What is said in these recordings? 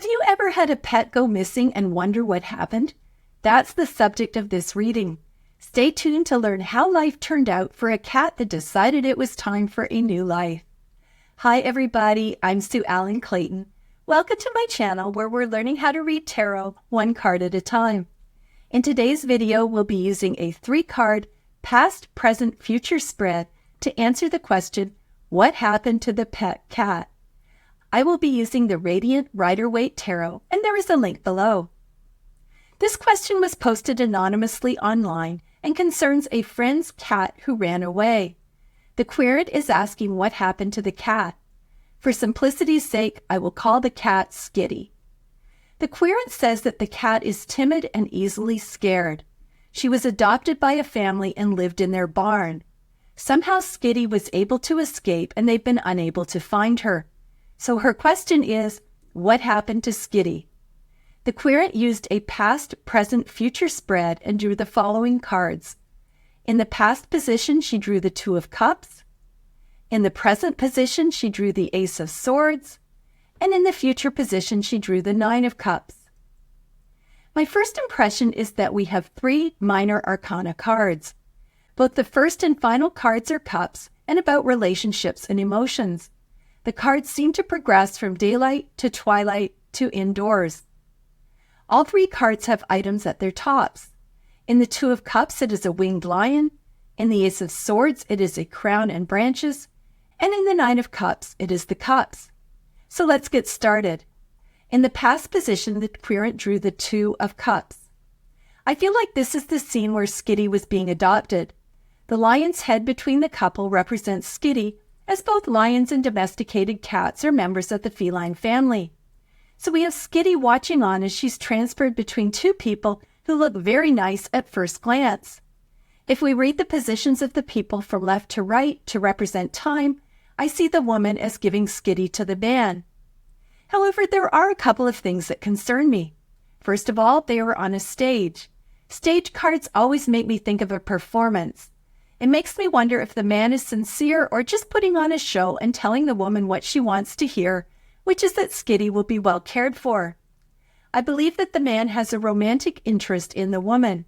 Have you ever had a pet go missing and wonder what happened? That's the subject of this reading. Stay tuned to learn how life turned out for a cat that decided it was time for a new life. Hi everybody, I'm Sue Ellen Clayton. Welcome to my channel where we're learning how to read tarot one card at a time. In today's video, we'll be using a 3-card past, present, future spread to answer the question, what happened to the pet cat? I will be using the Radiant Rider-Waite Tarot, and there is a link below. This question was posted anonymously online and concerns a friend's cat who ran away. The querent is asking what happened to the cat. For simplicity's sake, I will call the cat Skitty. The querent says that the cat is timid and easily scared. She was adopted by a family and lived in their barn. Somehow Skitty was able to escape and they've been unable to find her. So her question is, what happened to Skitty? The querent used a past, present, future spread and drew the following cards. In the past position, she drew the 2 of Cups. In the present position, she drew the Ace of Swords. And in the future position, she drew the 9 of Cups. My first impression is that we have 3 minor arcana cards. Both the first and final cards are cups and about relationships and emotions. The cards seem to progress from daylight to twilight to indoors. All 3 cards have items at their tops. In the 2 of Cups, it is a winged lion. In the Ace of Swords, it is a crown and branches. And in the 9 of Cups, it is the cups. So let's get started. In the past position, the querent drew the 2 of Cups. I feel like this is the scene where Skitty was being adopted. The lion's head between the couple represents Skitty, as both lions and domesticated cats are members of the feline family. So we have Skitty watching on as she's transferred between 2 people who look very nice at first glance. If we read the positions of the people from left to right to represent time, I see the woman as giving Skitty to the man. However, there are a couple of things that concern me. First of all, they were on a stage. Stage cards always make me think of a performance. It makes me wonder if the man is sincere or just putting on a show and telling the woman what she wants to hear, which is that Skitty will be well cared for. I believe that the man has a romantic interest in the woman.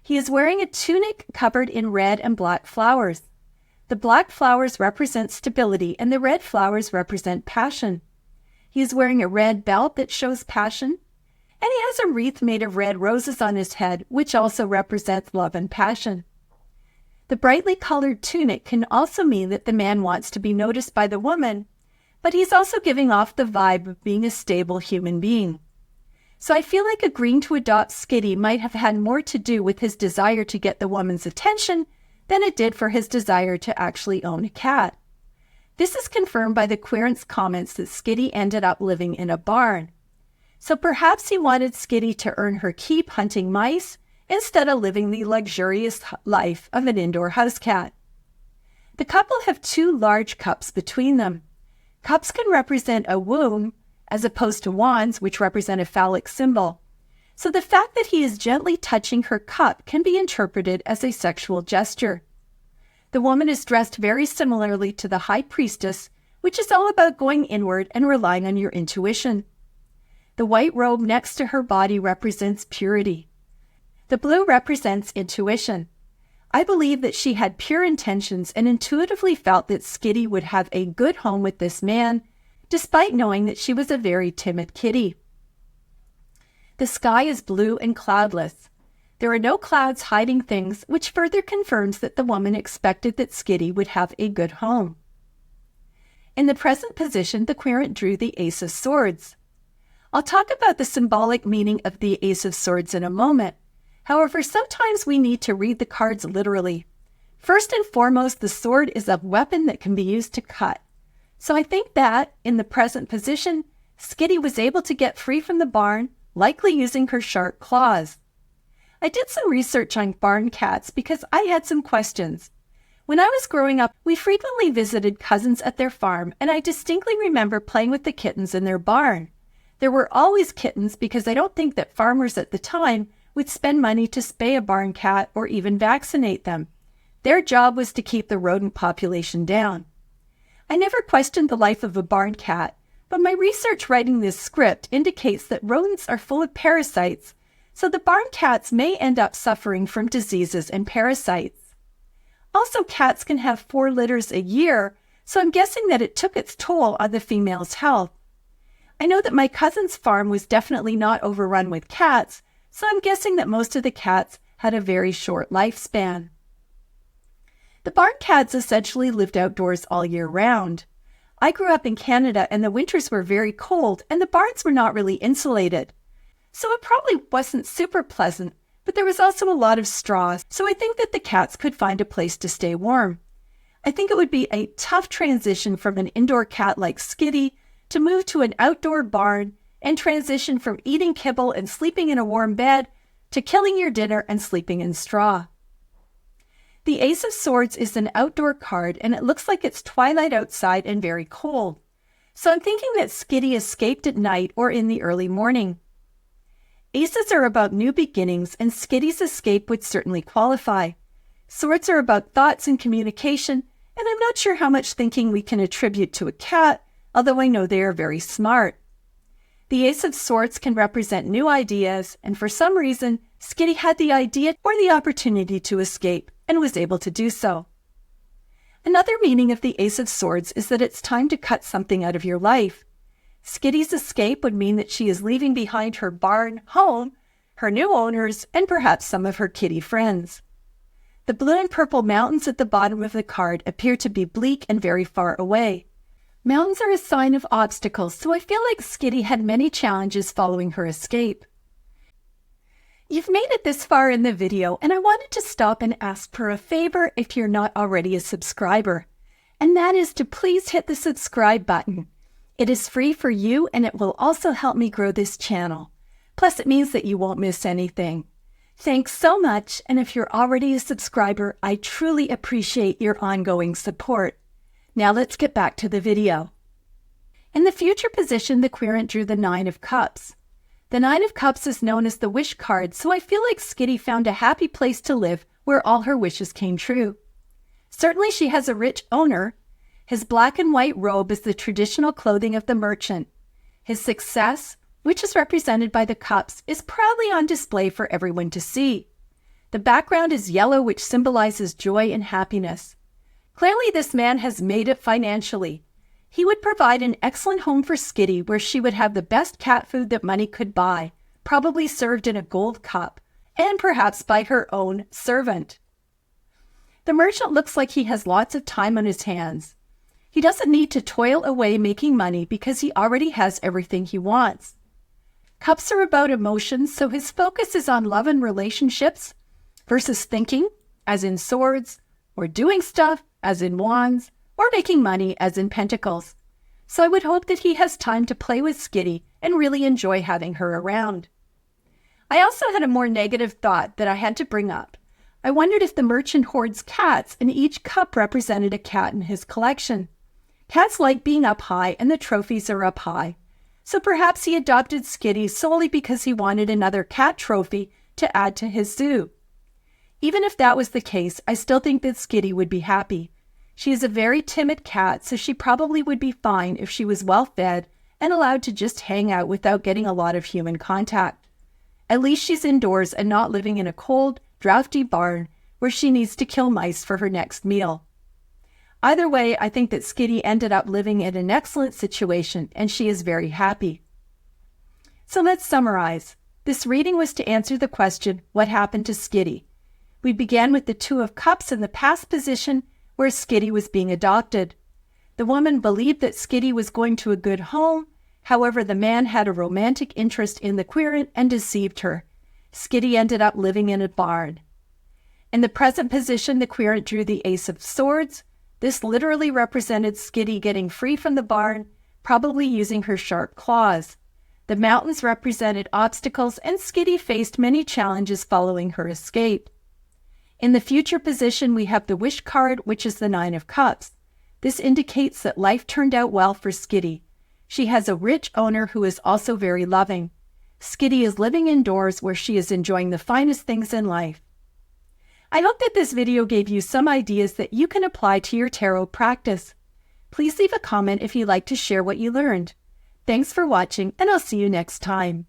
He is wearing a tunic covered in red and black flowers. The black flowers represent stability and the red flowers represent passion. He is wearing a red belt that shows passion, and he has a wreath made of red roses on his head, which also represents love and passion. The brightly colored tunic can also mean that the man wants to be noticed by the woman, but he's also giving off the vibe of being a stable human being. So I feel like agreeing to adopt Skitty might have had more to do with his desire to get the woman's attention than it did for his desire to actually own a cat. This is confirmed by the querent's comments that Skitty ended up living in a barn. So perhaps he wanted Skitty to earn her keep hunting mice instead of living the luxurious life of an indoor house cat. The couple have 2 large cups between them. Cups can represent a womb, as opposed to wands, which represent a phallic symbol. So the fact that he is gently touching her cup can be interpreted as a sexual gesture. The woman is dressed very similarly to the high priestess, which is all about going inward and relying on your intuition. The white robe next to her body represents purity. The blue represents intuition. I believe that she had pure intentions and intuitively felt that Skitty would have a good home with this man, despite knowing that she was a very timid kitty. The sky is blue and cloudless. There are no clouds hiding things, which further confirms that the woman expected that Skitty would have a good home. In the present position, the querent drew the Ace of Swords. I'll talk about the symbolic meaning of the Ace of Swords in a moment. However, sometimes we need to read the cards literally. First and foremost, the sword is a weapon that can be used to cut. So I think that, in the present position, Skitty was able to get free from the barn, likely using her sharp claws. I did some research on barn cats because I had some questions. When I was growing up, we frequently visited cousins at their farm, and I distinctly remember playing with the kittens in their barn. There were always kittens because I don't think that farmers at the time would spend money to spay a barn cat or even vaccinate them. Their job was to keep the rodent population down. I never questioned the life of a barn cat, but my research writing this script indicates that rodents are full of parasites, so the barn cats may end up suffering from diseases and parasites. Also, cats can have 4 litters a year, so I'm guessing that it took its toll on the female's health. I know that my cousin's farm was definitely not overrun with cats, so I'm guessing that most of the cats had a very short lifespan. The barn cats essentially lived outdoors all year round. I grew up in Canada and the winters were very cold and the barns were not really insulated. So it probably wasn't super pleasant, but there was also a lot of straw, so I think that the cats could find a place to stay warm. I think it would be a tough transition from an indoor cat like Skitty to move to an outdoor barn and transition from eating kibble and sleeping in a warm bed to killing your dinner and sleeping in straw. The Ace of Swords is an outdoor card and it looks like it's twilight outside and very cold. So I'm thinking that Skitty escaped at night or in the early morning. Aces are about new beginnings and Skitty's escape would certainly qualify. Swords are about thoughts and communication, and I'm not sure how much thinking we can attribute to a cat, although I know they are very smart. The Ace of Swords can represent new ideas, and for some reason, Skitty had the idea or the opportunity to escape and was able to do so. Another meaning of the Ace of Swords is that it's time to cut something out of your life. Skitty's escape would mean that she is leaving behind her barn, home, her new owners, and perhaps some of her kitty friends. The blue and purple mountains at the bottom of the card appear to be bleak and very far away. Mountains are a sign of obstacles, so I feel like Skitty had many challenges following her escape. You've made it this far in the video, and I wanted to stop and ask for a favor if you're not already a subscriber, and that is to please hit the subscribe button. It is free for you, and it will also help me grow this channel. Plus, it means that you won't miss anything. Thanks so much, and if you're already a subscriber, I truly appreciate your ongoing support. Now let's get back to the video. In the future position, the querent drew the 9 of Cups. The 9 of Cups is known as the wish card, so I feel like Skitty found a happy place to live where all her wishes came true. Certainly she has a rich owner. His black and white robe is the traditional clothing of the merchant. His success, which is represented by the cups, is proudly on display for everyone to see. The background is yellow, which symbolizes joy and happiness. Clearly this man has made it financially. He would provide an excellent home for Skitty where she would have the best cat food that money could buy, probably served in a gold cup, and perhaps by her own servant. The merchant looks like he has lots of time on his hands. He doesn't need to toil away making money because he already has everything he wants. Cups are about emotions, so his focus is on love and relationships versus thinking, as in swords, or doing stuff, as in wands, or making money, as in pentacles. So I would hope that he has time to play with Skitty and really enjoy having her around. I also had a more negative thought that I had to bring up. I wondered if the merchant hoards cats and each cup represented a cat in his collection. Cats like being up high and the trophies are up high. So perhaps he adopted Skitty solely because he wanted another cat trophy to add to his zoo. Even if that was the case, I still think that Skitty would be happy. She is a very timid cat, so she probably would be fine if she was well fed and allowed to just hang out without getting a lot of human contact. At least she's indoors and not living in a cold, drafty barn where she needs to kill mice for her next meal. Either way, I think that Skitty ended up living in an excellent situation and she is very happy. So let's summarize. This reading was to answer the question, what happened to Skitty? We began with the 2 of Cups in the past position where Skitty was being adopted. The woman believed that Skitty was going to a good home. However, the man had a romantic interest in the querent and deceived her. Skitty ended up living in a barn. In the present position, the querent drew the Ace of Swords. This literally represented Skitty getting free from the barn, probably using her sharp claws. The mountains represented obstacles, and Skitty faced many challenges following her escape. In the future position, we have the Wish card, which is the 9 of Cups. This indicates that life turned out well for Skitty. She has a rich owner who is also very loving. Skitty is living indoors where she is enjoying the finest things in life. I hope that this video gave you some ideas that you can apply to your tarot practice. Please leave a comment if you'd like to share what you learned. Thanks for watching, and I'll see you next time.